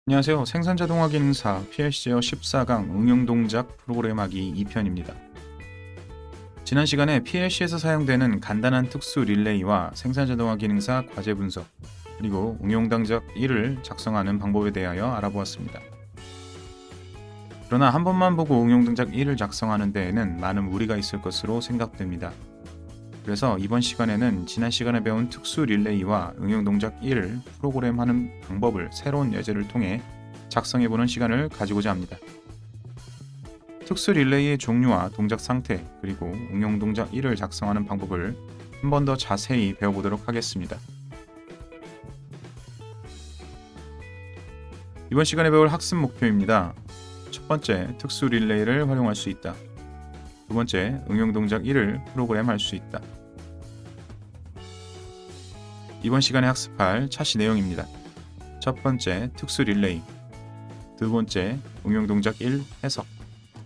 안녕하세요. 생산자동화 기능사 PLC 제어 14강 응용동작 프로그램 하기 2편입니다. 지난 시간에 PLC에서 사용되는 간단한 특수 릴레이와 생산자동화 기능사 과제 분석, 그리고 응용동작 1을 작성하는 방법에 대하여 알아보았습니다. 그러나 한 번만 보고 응용동작 1을 작성하는 데에는 많은 무리가 있을 것으로 생각됩니다. 그래서 이번 시간에는 지난 시간에 배운 특수 릴레이와 응용동작 1을 프로그램하는 방법을 새로운 예제를 통해 작성해보는 시간을 가지고자 합니다. 특수 릴레이의 종류와 동작 상태, 그리고 응용동작 1을 작성하는 방법을 한 번 더 자세히 배워보도록 하겠습니다. 이번 시간에 배울 학습 목표입니다. 첫 번째, 특수 릴레이를 활용할 수 있다. 두 번째, 응용동작 1을 프로그램할 수 있다. 이번 시간에 학습할 차시 내용입니다. 첫 번째, 특수 릴레이. 두 번째, 응용동작 1 해석.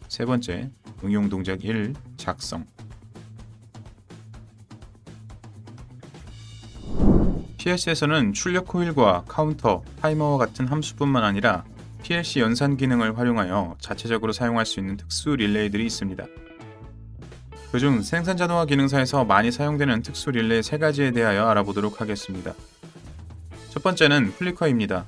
세 번째, 응용동작 1 작성. PLC에서는 출력 코일과 카운터, 타이머와 같은 함수뿐만 아니라 PLC 연산 기능을 활용하여 자체적으로 사용할 수 있는 특수 릴레이들이 있습니다. 그중 생산자동화 기능사에서 많이 사용되는 특수 릴레이 3가지에 대하여 알아보도록 하겠습니다. 첫 번째는 플리커입니다.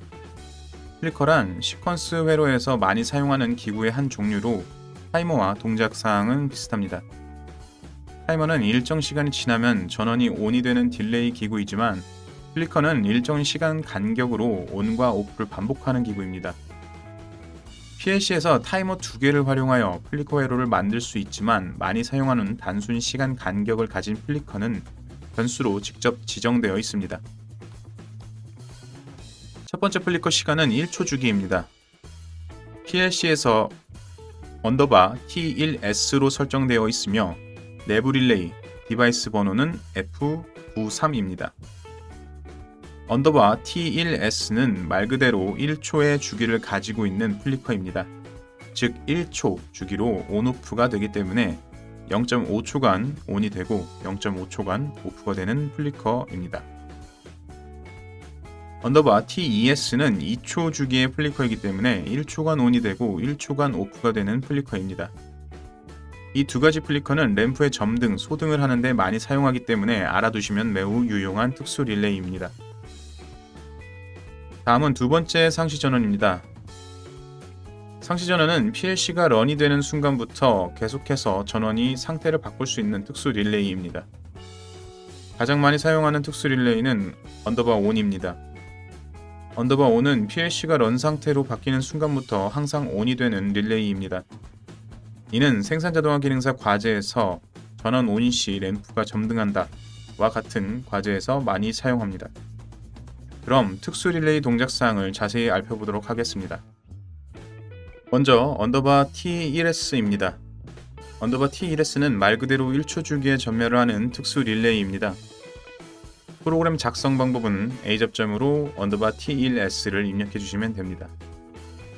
플리커란 시퀀스 회로에서 많이 사용하는 기구의 한 종류로 타이머와 동작 사항은 비슷합니다. 타이머는 일정 시간이 지나면 전원이 ON이 되는 딜레이 기구이지만 플리커는 일정 시간 간격으로 ON과 OFF를 반복하는 기구입니다. PLC에서 타이머 2개를 활용하여 플리커 회로를 만들 수 있지만 많이 사용하는 단순 시간 간격을 가진 플리커는 변수로 직접 지정되어 있습니다. 첫 번째 플리커 시간은 1초 주기입니다. PLC에서 언더바 T1S로 설정되어 있으며 내부 릴레이 디바이스 번호는 F93입니다. 언더바 T1S는 말 그대로 1초의 주기를 가지고 있는 플리커입니다. 즉 1초 주기로 ON/OFF가 되기 때문에 0.5초간 ON이 되고 0.5초간 OFF가 되는 플리커입니다. 언더바 T2S는 2초 주기의 플리커이기 때문에 1초간 ON이 되고 1초간 OFF가 되는 플리커입니다. 이 두 가지 플리커는 램프의 점등, 소등을 하는데 많이 사용하기 때문에 알아두시면 매우 유용한 특수 릴레이입니다. 다음은 두 번째 상시 전원입니다. 상시 전원은 PLC가 런이 되는 순간부터 계속해서 전원이 상태를 바꿀 수 있는 특수 릴레이입니다. 가장 많이 사용하는 특수 릴레이는 언더바 ON입니다. 언더바 ON은 PLC가 런 상태로 바뀌는 순간부터 항상 ON이 되는 릴레이입니다. 이는 생산자동화 기능사 과제에서 전원 ON 시 램프가 점등한다 와 같은 과제에서 많이 사용합니다. 그럼 특수 릴레이 동작 사항을 자세히 알펴보도록 하겠습니다. 먼저 언더바 T1S입니다. 언더바 T1S는 말 그대로 1초 주기의 전멸을 하는 특수 릴레이입니다. 프로그램 작성 방법은 A 접점으로 언더바 T1S를 입력해 주시면 됩니다.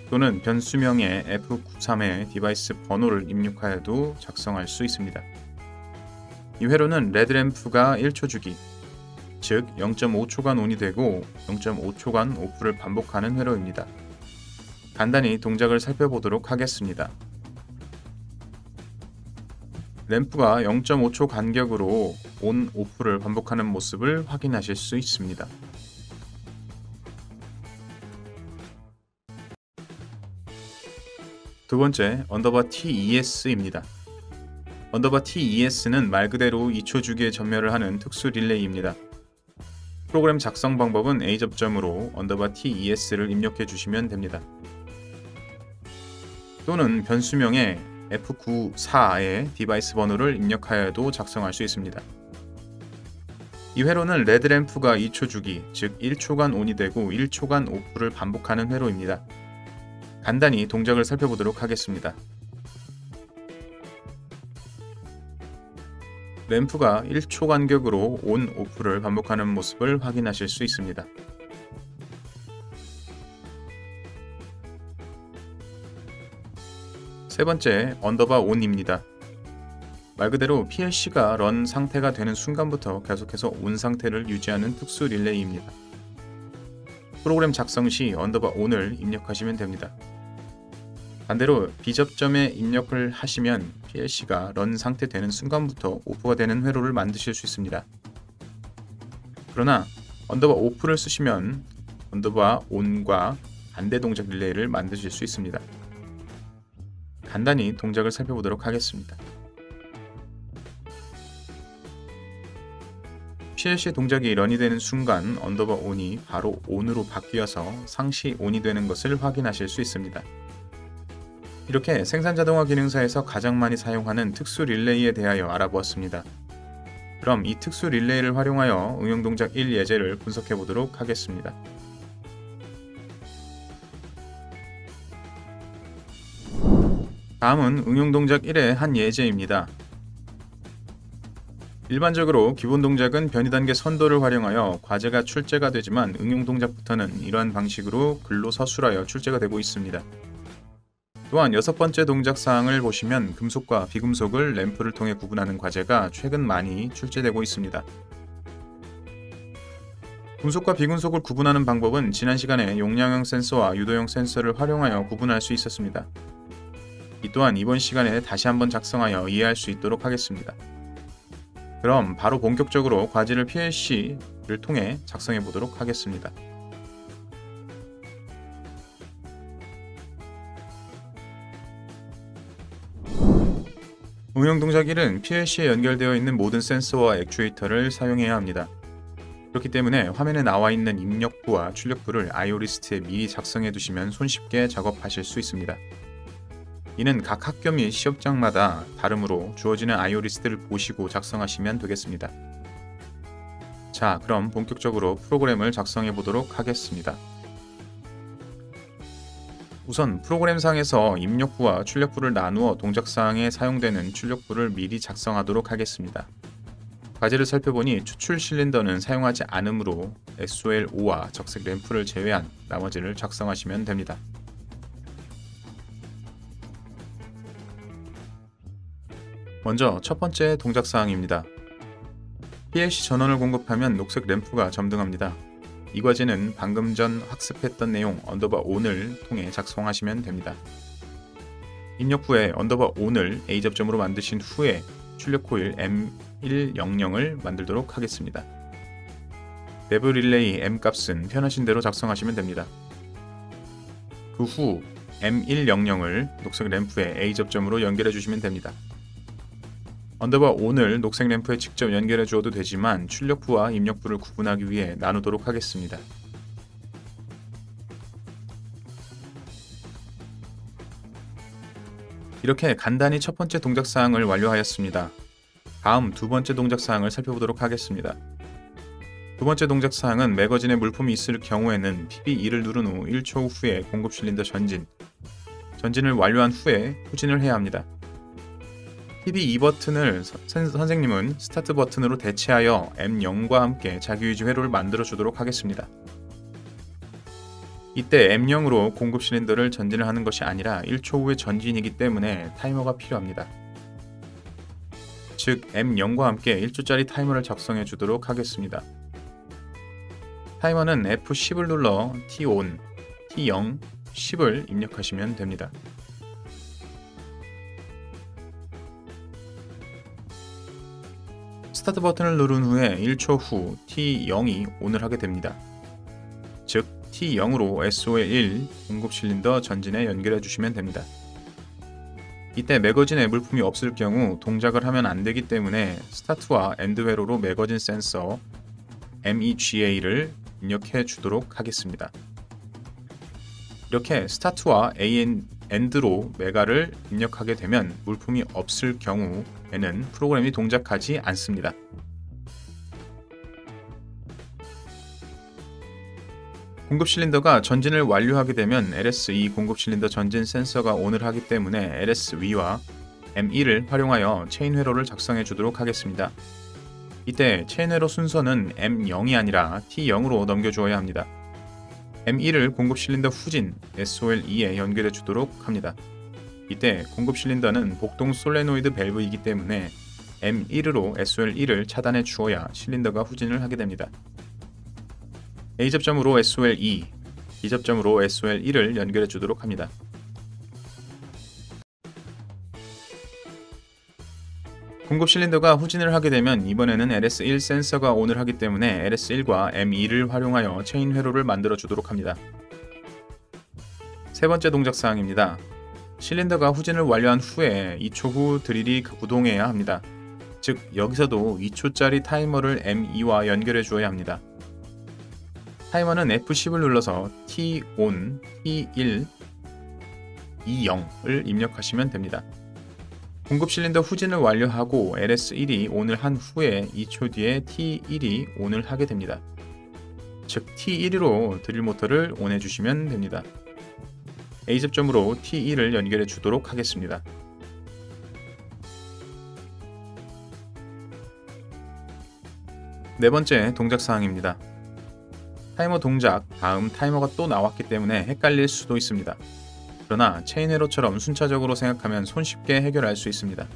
또는 변수명에 F93의 디바이스 번호를 입력하여도 작성할 수 있습니다. 이 회로는 레드램프가 1초 주기, 즉 0.5초간 ON이 되고 0.5초간 OFF를 반복하는 회로입니다. 간단히 동작을 살펴보도록 하겠습니다. 램프가 0.5초 간격으로 ON, OFF를 반복하는 모습을 확인하실 수 있습니다. 두 번째, 언더바 T2S입니다. 언더바 T2S는 말 그대로 2초 주기의 전멸을 하는 특수 릴레이입니다. 프로그램 작성 방법은 A 접점으로 언더바 T2S를 입력해 주시면 됩니다. 또는 변수명에 F94의 디바이스 번호를 입력하여도 작성할 수 있습니다. 이 회로는 레드램프가 2초 주기, 즉 1초간 ON이 되고 1초간 OFF를 반복하는 회로입니다. 간단히 동작을 살펴보도록 하겠습니다. 램프가 1초 간격으로 ON, OFF를 반복하는 모습을 확인하실 수 있습니다. 세 번째, 언더바 ON입니다. 말 그대로 PLC가 런 상태가 되는 순간부터 계속해서 ON 상태를 유지하는 특수 릴레이입니다. 프로그램 작성 시 on을 입력하시면 됩니다. 반대로 비접점에 입력을 하시면 PLC가 런 상태 되는 순간부터 오프가 되는 회로를 만드실 수 있습니다. 그러나 on를 쓰시면 on과 반대 동작 릴레이를 만드실 수 있습니다. 간단히 동작을 살펴보도록 하겠습니다. PLC 동작이 런이 되는 순간 on이 바로 on으로 바뀌어서 상시 on이 되는 것을 확인하실 수 있습니다. 이렇게 생산자동화 기능사에서 가장 많이 사용하는 특수 릴레이에 대하여 알아보았습니다. 그럼 이 특수 릴레이를 활용하여 응용 동작 1 예제를 분석해 보도록 하겠습니다. 다음은 응용 동작 1의 한 예제입니다. 일반적으로 기본 동작은 변이 단계 선도를 활용하여 과제가 출제가 되지만 응용 동작부터는 이러한 방식으로 글로 서술하여 출제가 되고 있습니다. 또한 6번째 동작 사항을 보시면 금속과 비금속을 램프를 통해 구분하는 과제가 최근 많이 출제되고 있습니다. 금속과 비금속을 구분하는 방법은 지난 시간에 용량형 센서와 유도형 센서를 활용하여 구분할 수 있었습니다. 이 또한 이번 시간에 다시 한번 작성하여 이해할 수 있도록 하겠습니다. 그럼 바로 본격적으로 과제를 PLC를 통해 작성해 보도록 하겠습니다. 응용 동작 1은 PLC에 연결되어 있는 모든 센서와 액추에이터를 사용해야 합니다. 그렇기 때문에 화면에 나와 있는 입력부와 출력부를 IO 리스트에 미리 작성해 두시면 손쉽게 작업하실 수 있습니다. 이는 각 학교 및 시험장마다 다르므로 주어지는 IO 리스트를 보시고 작성하시면 되겠습니다. 자, 그럼 본격적으로 프로그램을 작성해 보도록 하겠습니다. 우선 프로그램상에서 입력부와 출력부를 나누어 동작사항에 사용되는 출력부를 미리 작성하도록 하겠습니다. 과제를 살펴보니 추출 실린더는 사용하지 않으므로 SOL5와 적색 램프를 제외한 나머지를 작성하시면 됩니다. 먼저 첫 번째 동작사항입니다. PLC 전원을 공급하면 녹색 램프가 점등합니다. 이 과제는 방금 전 학습했던 내용 on을 통해 작성하시면 됩니다. 입력부에 on을 A 접점으로 만드신 후에 출력 코일 M100을 만들도록 하겠습니다. 내부 릴레이 M 값은 편하신 대로 작성하시면 됩니다. 그 후 M100을 녹색 램프에 A 접점으로 연결해 주시면 됩니다. on을 녹색 램프에 직접 연결해 주어도 되지만 출력부와 입력부를 구분하기 위해 나누도록 하겠습니다. 이렇게 간단히 첫 번째 동작사항을 완료하였습니다. 다음 두 번째 동작사항을 살펴보도록 하겠습니다. 두 번째 동작사항은 매거진에 물품이 있을 경우에는 PB2를 누른 후 1초 후에 공급 실린더 전진을 완료한 후에 후진을 해야 합니다. PB2 버튼을 선생님은 스타트 버튼으로 대체하여 M0과 함께 자기유지 회로를 만들어 주도록 하겠습니다. 이때 M0으로 공급 실린더를 전진을 하는 것이 아니라 1초 후의 전진이기 때문에 타이머가 필요합니다. 즉 M0과 함께 1초짜리 타이머를 작성해 주도록 하겠습니다. 타이머는 F10을 눌러 T-ON, T0, 10을 입력하시면 됩니다. 스타트 버튼을 누른 후에 1초 후 T0이 ON을 하게 됩니다. 즉 T0으로 SOL1 공급 실린더 전진에 연결해 주시면 됩니다. 이때 매거진에 물품이 없을 경우 동작을 하면 안 되기 때문에 스타트와 엔드 회로로 매거진 센서 MEGA를 입력해 주도록 하겠습니다. 이렇게 스타트와 엔드로 메가를 입력하게 되면 물품이 없을 경우에는 프로그램이 동작하지 않습니다. 공급 실린더가 전진을 완료하게 되면 LS2 공급 실린더 전진 센서가 ON을 하기 때문에 LS2와 M2를 활용하여 체인 회로를 작성해 주도록 하겠습니다. 이때 체인 회로 순서는 M0이 아니라 T0으로 넘겨주어야 합니다. M1을 공급 실린더 후진 SOL2에 연결해 주도록 합니다. 이때 공급 실린더는 복동 솔레노이드 밸브이기 때문에 M1으로 SOL1을 차단해 주어야 실린더가 후진을 하게 됩니다. A 접점으로 SOL2, B 접점으로 SOL1을 연결해 주도록 합니다. 공급 실린더가 후진을 하게 되면 이번에는 LS1 센서가 ON을 하기 때문에 LS1과 M2를 활용하여 체인 회로를 만들어 주도록 합니다. 세 번째 동작 사항입니다. 실린더가 후진을 완료한 후에 2초 후 드릴이 구동해야 합니다. 즉 여기서도 2초짜리 타이머를 M2와 연결해 주어야 합니다. 타이머는 F10을 눌러서 T-ON, T1, E0을 입력하시면 됩니다. 공급 실린더 후진을 완료하고 LS1이 ON을 한 후에 2초 뒤에 T1이 ON을 하게 됩니다. 즉 T1로 드릴 모터를 ON해 주시면 됩니다. A 접점으로 T1을 연결해 주도록 하겠습니다. 네 번째 동작 사항입니다. 타이머 동작 다음 타이머가 또 나왔기 때문에 헷갈릴 수도 있습니다. 그러나 체인 회로처럼 순차적으로 생각하면 손쉽게 해결할 수 있습니다.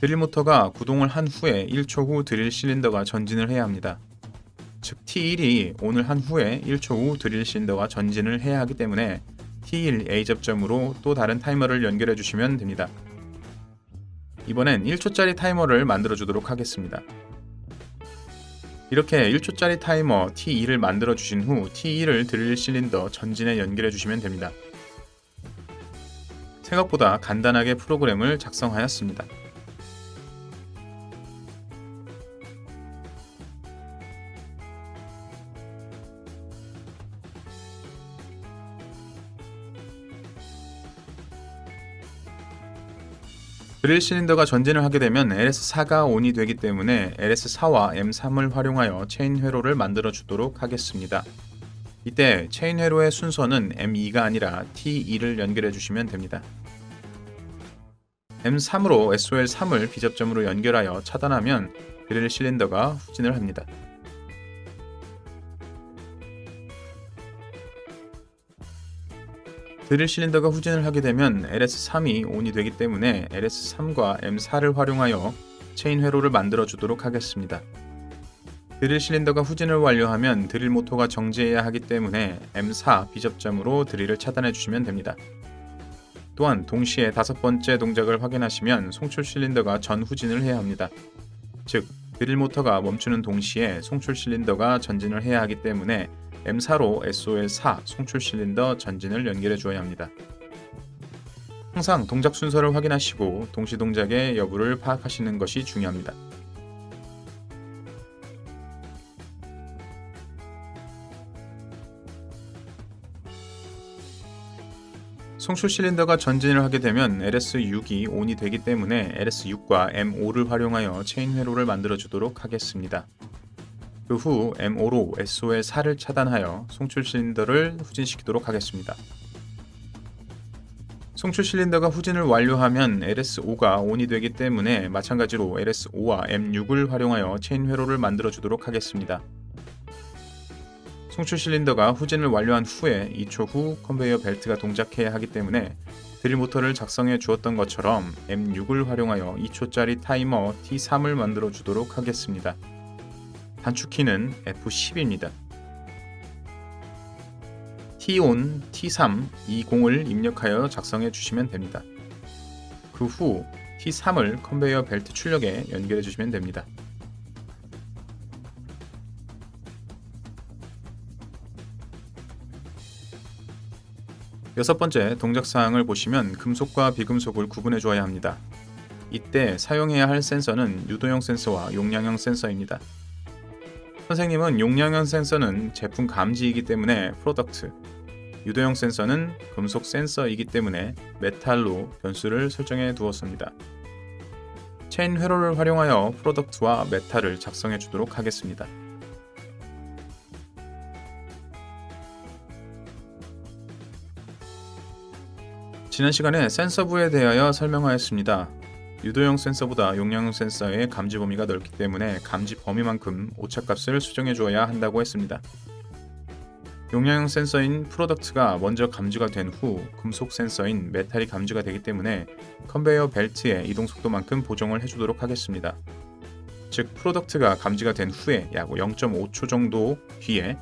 드릴 모터가 구동을 한 후에 1초 후 드릴 실린더가 전진을 해야 합니다. 즉 T1이 ON을 한 후에 1초 후 드릴 실린더가 전진을 해야 하기 때문에 T1 A 접점으로 또 다른 타이머를 연결해 주시면 됩니다. 이번엔 1초짜리 타이머를 만들어 주도록 하겠습니다. 이렇게 1초짜리 타이머 T2를 만들어 주신 후 T2를 드릴 실린더 전진에 연결해 주시면 됩니다. 생각보다 간단하게 프로그램을 작성하였습니다. 드릴 실린더가 전진을 하게 되면 LS4가 ON이 되기 때문에 LS4와 M3을 활용하여 체인 회로를 만들어 주도록 하겠습니다. 이때 체인 회로의 순서는 M2가 아니라 T2를 연결해 주시면 됩니다. M3으로 SOL3을 B접점으로 연결하여 차단하면 드릴 실린더가 후진을 합니다. 드릴 실린더가 후진을 하게 되면 LS3이 ON이 되기 때문에 LS3과 M4를 활용하여 체인 회로를 만들어 주도록 하겠습니다. 드릴 실린더가 후진을 완료하면 드릴 모터가 정지해야 하기 때문에 M4 B접점으로 드릴을 차단해 주시면 됩니다. 또한 동시에 다섯 번째 동작을 확인하시면 송출 실린더가 전 후진을 해야 합니다. 즉 드릴 모터가 멈추는 동시에 송출 실린더가 전진을 해야 하기 때문에 M4로 SOL4 송출 실린더 전진을 연결해 주어야 합니다. 항상 동작 순서를 확인하시고 동시 동작의 여부를 파악하시는 것이 중요합니다. 송출 실린더가 전진을 하게 되면 LS6이 ON이 되기 때문에 LS6과 M5를 활용하여 체인 회로를 만들어 주도록 하겠습니다. 그 후 M5로 SOL4를 차단하여 송출 실린더를 후진시키도록 하겠습니다. 송출 실린더가 후진을 완료하면 LS5가 ON이 되기 때문에 마찬가지로 LS5와 M6을 활용하여 체인 회로를 만들어 주도록 하겠습니다. 송출 실린더가 후진을 완료한 후에 2초 후 컨베이어 벨트가 동작해야 하기 때문에 드릴 모터를 작성해 주었던 것처럼 M6을 활용하여 2초짜리 타이머 T3을 만들어 주도록 하겠습니다. 단축키는 F10입니다. T-ON, T3, 이 공을 입력하여 작성해 주시면 됩니다. 그 후 T3을 컨베이어 벨트 출력에 연결해 주시면 됩니다. 여섯 번째 동작사항을 보시면 금속과 비금속을 구분해 주어야 합니다. 이때 사용해야 할 센서는 유도형 센서와 용량형 센서입니다. 선생님은 용량형 센서는 제품 감지이기 때문에 프로덕트, 유도형 센서는 금속 센서이기 때문에 메탈로 변수를 설정해 두었습니다. 체인 회로를 활용하여 프로덕트와 메탈을 작성해 주도록 하겠습니다. 지난 시간에 센서부에 대하여 설명하였습니다. 유도형 센서보다 용량형 센서의 감지 범위가 넓기 때문에 감지 범위만큼 오차값을 수정해 주어야 한다고 했습니다. 용량형 센서인 프로덕트가 먼저 감지가 된 후 금속 센서인 메탈이 감지가 되기 때문에 컨베이어 벨트의 이동 속도만큼 보정을 해주도록 하겠습니다. 즉 프로덕트가 감지가 된 후에 약 0.5초 정도 뒤에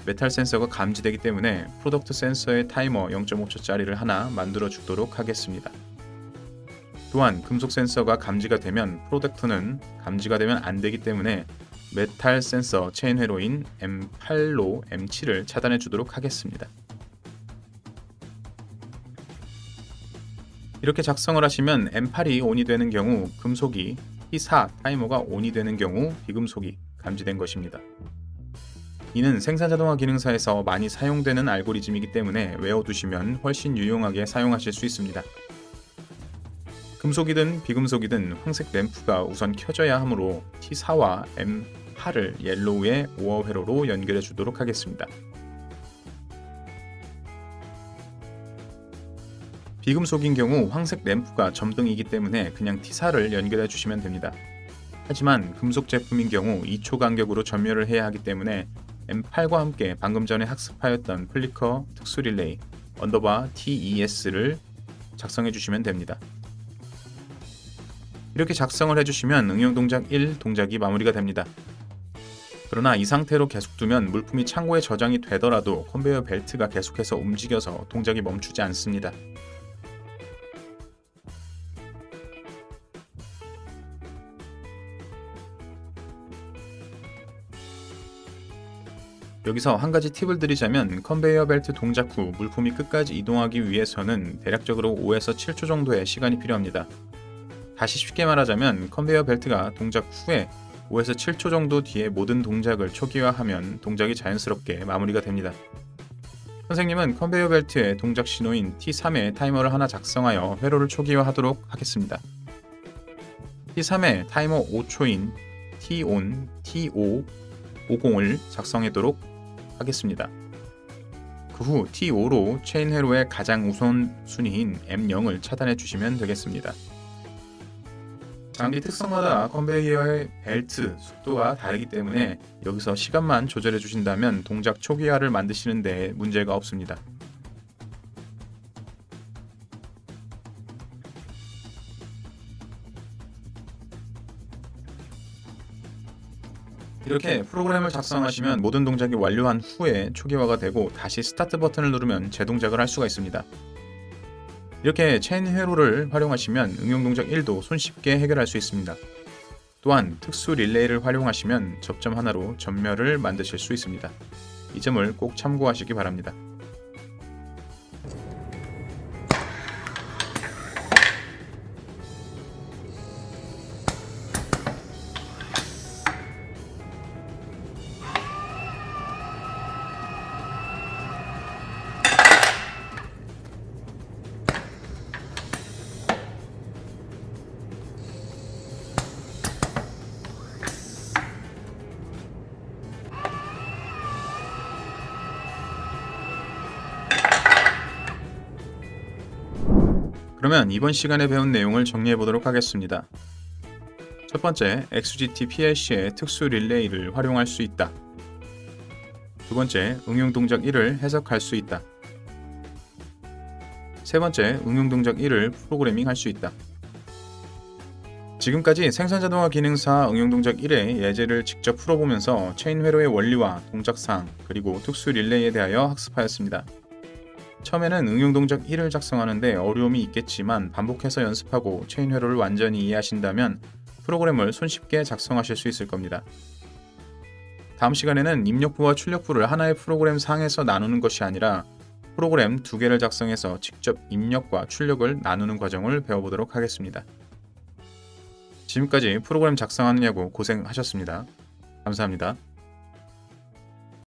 메탈 센서가 감지되기 때문에 프로덕트 센서의 타이머 0.5초짜리를 하나 만들어 주도록 하겠습니다. 또한 금속 센서가 감지가 되면 프로덕트는 감지가 되면 안 되기 때문에 메탈 센서 체인 회로인 M8로 M7을 차단해 주도록 하겠습니다. 이렇게 작성을 하시면 M8이 온이 되는 경우 금속이 T4 타이머가 온이 되는 경우 비금속이 감지된 것입니다. 이는 생산자동화 기능사에서 많이 사용되는 알고리즘이기 때문에 외워두시면 훨씬 유용하게 사용하실 수 있습니다. 금속이든 비금속이든 황색 램프가 우선 켜져야 하므로 T4와 M8을 옐로우의 5호 회로로 연결해 주도록 하겠습니다. 비금속인 경우 황색 램프가 점등이기 때문에 그냥 T4를 연결해 주시면 됩니다. 하지만 금속 제품인 경우 2초 간격으로 전멸을 해야 하기 때문에 M8과 함께 방금 전에 학습하였던 플리커 특수 릴레이 언더바 TES를 작성해 주시면 됩니다. 이렇게 작성을 해주시면 응용 동작 1 동작이 마무리가 됩니다. 그러나 이 상태로 계속 두면 물품이 창고에 저장이 되더라도 컨베이어 벨트가 계속해서 움직여서 동작이 멈추지 않습니다. 여기서 한 가지 팁을 드리자면 컨베이어 벨트 동작 후 물품이 끝까지 이동하기 위해서는 대략적으로 5에서 7초 정도의 시간이 필요합니다. 다시 쉽게 말하자면 컨베이어 벨트가 동작 후에 5에서 7초 정도 뒤에 모든 동작을 초기화하면 동작이 자연스럽게 마무리가 됩니다. 선생님은 컨베이어 벨트의 동작 신호인 T3의 타이머를 하나 작성하여 회로를 초기화하도록 하겠습니다. T3의 타이머 5초인 T-ON, T5, 50을 작성하도록 하겠습니다. 그 후 T5로 체인 회로의 가장 우선순위인 M0을 차단해 주시면 되겠습니다. 장비 특성마다 컨베이어의 벨트 속도가 다르기 때문에 여기서 시간만 조절해 주신다면 동작 초기화를 만드시는 데 문제가 없습니다. 이렇게 프로그램을 작성하시면 모든 동작이 완료한 후에 초기화가 되고 다시 스타트 버튼을 누르면 재동작을 할 수가 있습니다. 이렇게 체인 회로를 활용하시면 응용 동작 1도 손쉽게 해결할 수 있습니다. 또한 특수 릴레이를 활용하시면 접점 하나로 전멸을 만드실 수 있습니다. 이 점을 꼭 참고하시기 바랍니다. 그러면 이번 시간에 배운 내용을 정리해 보도록 하겠습니다. 첫 번째, XGT PLC의 특수 릴레이를 활용할 수 있다. 두 번째, 응용 동작 1을 해석할 수 있다. 세 번째, 응용 동작 1을 프로그래밍 할 수 있다. 지금까지 생산자동화 기능사 응용 동작 1의 예제를 직접 풀어보면서 체인 회로의 원리와 동작사항 그리고 특수 릴레이에 대하여 학습하였습니다. 처음에는 응용 동작 1을 작성하는데 어려움이 있겠지만 반복해서 연습하고 체인 회로를 완전히 이해하신다면 프로그램을 손쉽게 작성하실 수 있을 겁니다. 다음 시간에는 입력부와 출력부를 하나의 프로그램 상에서 나누는 것이 아니라 프로그램 2개를 작성해서 직접 입력과 출력을 나누는 과정을 배워보도록 하겠습니다. 지금까지 프로그램 작성하느냐고 고생하셨습니다. 감사합니다.